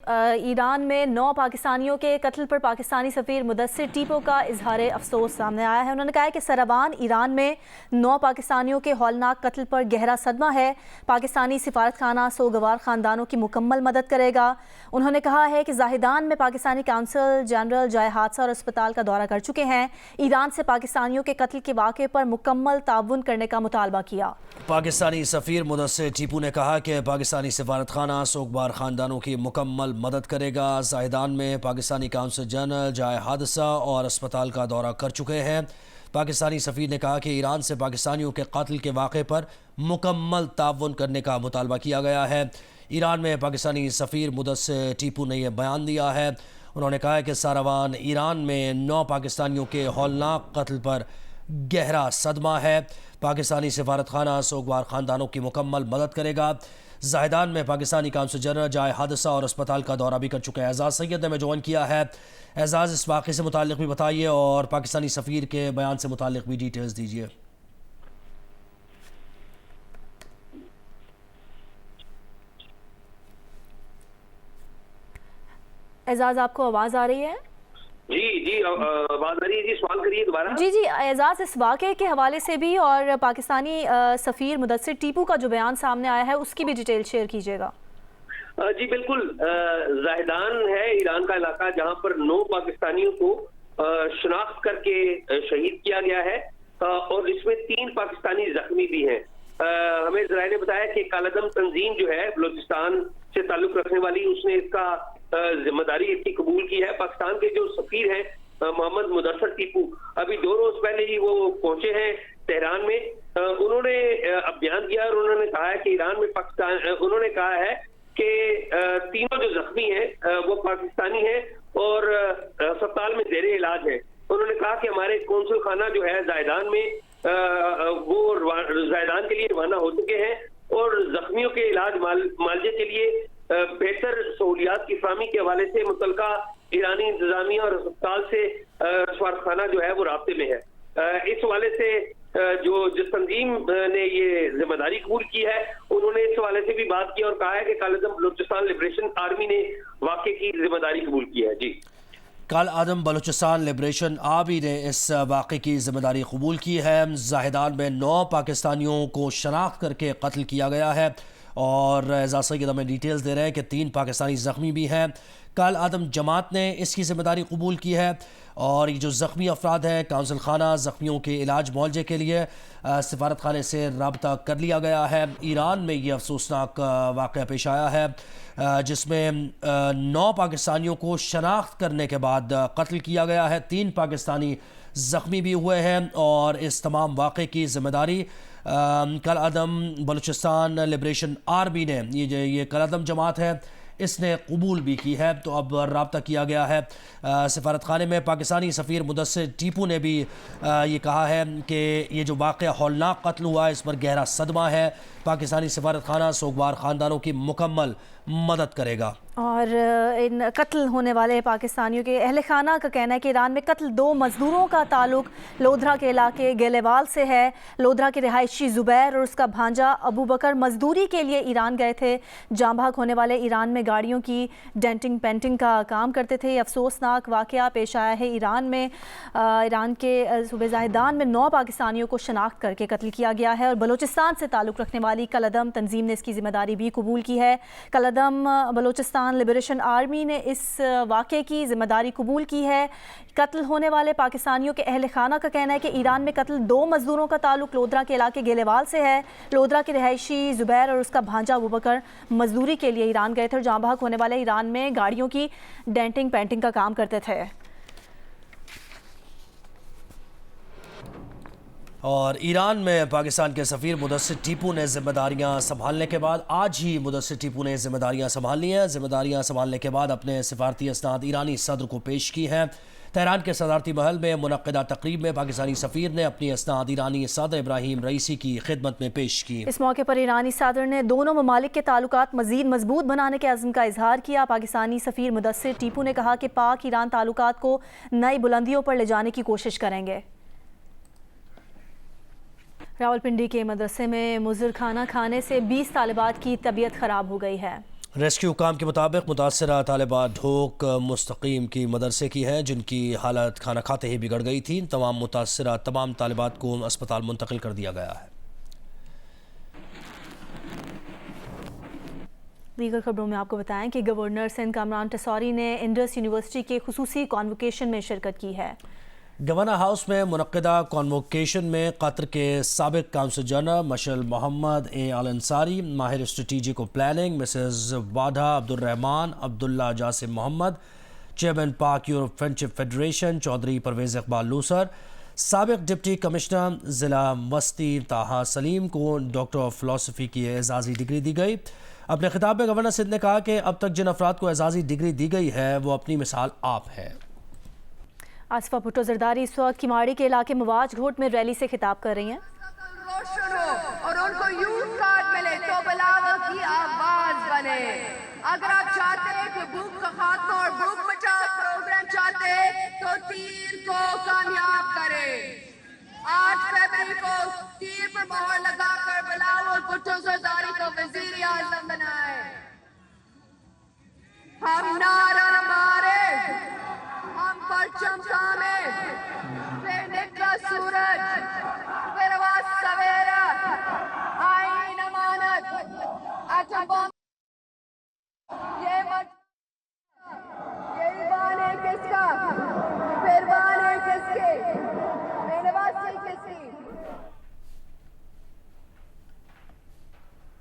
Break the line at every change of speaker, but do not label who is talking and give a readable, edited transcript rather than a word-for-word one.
ایران میں 9 پاکستانیوں کے قتل پر پاکستانی سفیر مدثر ٹیپو کا اظہار افسوس سامنے آیا ہے۔ انہوں نے کہا ہے کہ سروان ایران میں 9 پاکستانیوں کے ہولناک قتل پر گہرا صدمہ ہے۔ پاکستانی سفارت خانہ سوگوار خاندانوں کی مکمل مدد کرے گا۔ انہوں نے کہا ہے کہ زاہدان میں پاکستانی کونسل جنرل جائے حادثہ اور اسپتال کا دورہ کر چکے ہیں۔ ایران سے پاکستانیوں کے قتل کے واقعے پر مکمل تعاون کرنے کا مطالبہ کیا۔
پاکستانی سفیر مدثر ٹیپو نے کہا کہ پاکستانی سفارت خانہ سوگوار خاندانوں کی مکمل مدد کرے گا۔ زاہدان میں پاکستانی کونسل جنرل جائے حادثہ اور اسپتال کا دورہ کر چکے ہیں۔ پاکستانی سفیر نے کہا کہ ایران سے پاکستانیوں کے قتل کے واقعے پر مکمل تعاون کرنے کا مطالبہ کیا گیا ہے۔ ایران میں پاکستانی سفیر مدثر ٹیپو نے یہ بیان دیا ہے۔ انہوں نے کہا کہ سروان ایران میں 9 پاکستانیوں کے ہولناک قتل پر گہرا صدمہ ہے۔ پاکستانی سفارت خانہ سوگوار خاندانوں کی مکمل مدد کرے گا۔ زاہدان میں پاکستانی کونسل جنرل جائے حادثہ اور اسپتال کا دورہ بھی کر چکا ہے۔ اعزاز سید نے ہمیں جوائن کیا ہے۔ اعزاز، اس واقعے سے متعلق بھی بتائیے اور پاکستانی سفیر کے بیان سے متعلق بھی ڈیٹیلز دیجیے۔
اعزاز، آپ کو آواز آ رہی ہے؟
جی آواز آ رہی ہے جی، سوال کریے دوبارہ۔
جی اعزاز، اس واقعے کے حوالے سے بھی اور پاکستانی سفیر مدثر ٹیپو کا جو بیان سامنے آیا ہے اس کی بھی ڈیٹیل شیئر کیجیے گا۔
جی بالکل، زاہدان ہے ایران کا علاقہ جہاں پر 9 پاکستانیوں کو شناخت کر کے شہید کیا گیا ہے اور اس میں 3 پاکستانی زخمی بھی ہیں۔ ہمیں ذرائع نے بتایا کہ کالعدم تنظیم جو ہے بلوچستان سے تعلق رکھنے والی، اس نے اس کا ذمہ داری اس کی قبول کی ہے۔ پاکستان کے جو سفیر ہیں محمد مدثر ٹیپو، ابھی 2 روز پہلے ہی وہ پہنچے ہیں تہران میں۔ انہوں نے اب بیان دیا اور انہوں نے کہا ہے کہ ایران میں انہوں نے کہا ہے کہ تینوں جو زخمی ہیں وہ پاکستانی ہیں اور اسپتال میں زیر علاج ہیں۔ انہوں نے کہا کہ ہمارے قونصل خانہ جو ہے زاہدان میں وہ زاہدان کے لیے روانہ ہو چکے ہیں اور زخمیوں کے علاج معالجے کے لیے بہتر سہولیات کی فراہمی کے حوالے سے متعلقہ ایرانی انتظامیہ اور اسپتال سے سفارت خانہ جو ہے وہ رابطے میں ہے۔ اس حوالے سے جس تنظیم نے یہ ذمہ داری قبول کی ہے انہوں نے اس حوالے سے بھی بات کی اور کہا ہے کہ کالعدم بلوچستان لبریشن آرمی نے واقعے کی ذمہ داری قبول کی ہے۔ جی،
کالعدم بلوچستان لبریشن آرمی نے اس واقعے کی ذمہ داری قبول کی ہے۔ زاہدان میں 9 پاکستانیوں کو شناخت کر کے قتل کیا گیا ہے اور اعزاز سید ہمیں ڈیٹیلز دے رہے ہیں کہ 3 پاکستانی زخمی بھی ہیں۔ کالعدم جماعت نے اس کی ذمہ داری قبول کی ہے اور یہ جو زخمی افراد ہیں، کونسل خانہ زخمیوں کے علاج معالجے کے لیے سفارت خانے سے رابطہ کر لیا گیا ہے۔ ایران میں یہ افسوسناک واقعہ پیش آیا ہے جس میں 9 پاکستانیوں کو شناخت کرنے کے بعد قتل کیا گیا ہے۔ 3 پاکستانی زخمی بھی ہوئے ہیں اور اس تمام واقعے کی ذمہ داری کالعدم بلوچستان لبریشن آرمی نے، یہ کالعدم جماعت ہے، اس نے قبول بھی کی ہے۔ تو اب رابطہ کیا گیا ہے سفارت خانے میں۔ پاکستانی سفیر مدثر ٹیپو نے بھی یہ کہا ہے کہ یہ جو واقعہ ہولناک قتل ہوا ہے اس پر گہرا صدمہ ہے۔ پاکستانی سفارت خانہ سوگوار خاندانوں کی مکمل مدد کرے گا۔
اور ان قتل ہونے والے پاکستانیوں کے اہل خانہ کا کہنا ہے کہ ایران میں قتل 2 مزدوروں کا تعلق لودھرا کے علاقے گیلیوال سے ہے۔ لودھرا کے رہائشی زبیر اور اس کا بھانجا ابو بکر مزدوری کے لیے ایران گئے تھے۔ جاں بحق ہونے والے ایران میں گاڑیوں کی ڈینٹنگ پینٹنگ کا کام کرتے تھے۔ یہ افسوسناک واقعہ پیش آیا ہے ایران کے صوبہ زاہدان میں 9 پاکستانیوں کو شناخت کر کے قتل کیا گیا ہے اور بلوچستان سے تعلق رکھنے والی کالعدم تنظیم نے اس کی ذمہ داری بھی قبول کی ہے۔ کالعدم بلوچستان لبریشن آرمی نے اس واقعے کی ذمہ داری قبول کی ہے۔ قتل ہونے والے پاکستانیوں کے اہل خانہ کا کہنا ہے کہ ایران میں قتل 2 مزدوروں کا تعلق لودھرا کے علاقے گیلیوال سے ہے۔ لودھرا کے رہائشی زبیر اور اس کا بھانجا ابو بکر مزدوری کے لیے ایران گئے تھے اور جاں بحق ہونے والے ایران میں گاڑیوں کی ڈینٹنگ پینٹنگ کا کام کرتے تھے۔
اور ایران میں پاکستان کے سفیر مدثر ٹیپو نے ذمہ داریاں سنبھالنے کے بعد آج ہی مدثر ٹیپو نے ذمہ داریاں سنبھال لی ہیں۔ ذمہ داریاں سنبھالنے کے بعد اپنے سفارتی اسناد ایرانی صدر کو پیش کی ہیں۔ تہران کے صدارتی محل میں منعقدہ تقریب میں پاکستانی سفیر نے اپنی اسناد ایرانی صدر ابراہیم رئیسی کی خدمت میں پیش کی۔
اس موقع پر ایرانی صدر نے دونوں ممالک کے تعلقات مزید مضبوط بنانے کے عزم کا اظہار کیا۔ پاکستانی سفیر مدثر ٹیپو نے کہا کہ پاک ایران تعلقات کو نئی بلندیوں پر لے جانے کی کوشش کریں گے۔ راولپنڈی کے مدرسے میں مضر کھانا کھانے سے 20 طالبات کی طبیعت خراب ہو گئی ہے۔
ریسکیو حکام کے مطابق متاثرہ طالبہ ڈھوک مستقیم کی مدرسے کی ہیں جن کی حالت کھانا کھاتے ہی بگڑ گئی تھی. تمام متاثرہ تمام طالبات کو اسپتال منتقل کر دیا گیا ہے.
دیگر خبروں میں آپ کو بتائیں کہ گورنر سندھ کامران ٹسوری نے انڈس یونیورسٹی کے خصوصی کانوکیشن میں شرکت کی ہے.
گورنر ہاؤس میں منعقدہ کانوکیشن میں قطر کے سابق کونسل جنرل مشعل محمد ال انصاری، ماہر اسٹریٹجک و پلاننگ مسز واڈھا عبدالرحمان، عبداللہ جاسم محمد، چیئرمین پاک Europe friendship federation Chaudhry Pervez Iqbal لوسر، سابق ڈپٹی کمشنر ضلع وسطی طاہا سلیم کو ڈاکٹر آف فلاسفی کی اعزازی ڈگری دی گئی. اپنے خطاب میں گورنر سندھ نے کہا کہ اب تک جن افراد کو اعزازی ڈگری دی گئی ہے وہ اپنی مثال آپ ہے.
آصفہ بھٹو زرداری اس وقت کماڑی کے علاقے مواج گھوٹ میں ریلی سے خطاب کر رہی ہیں.
روشن ہو اور ان کو یوتھ کارڈ ملے تو بلاول کی آواز بنے. اگر آپ چاہتے ہیں کہ بھوک کا خاتمہ اور بھوک مٹاؤ پروگرام چاہتے ہیں تو تیر کو کامیاب کرے. 8 فروری کو تیر پر مہر لگا کر بلاول بھٹو زرداری کو وزیر اعظم بنائے. ہم نعرہ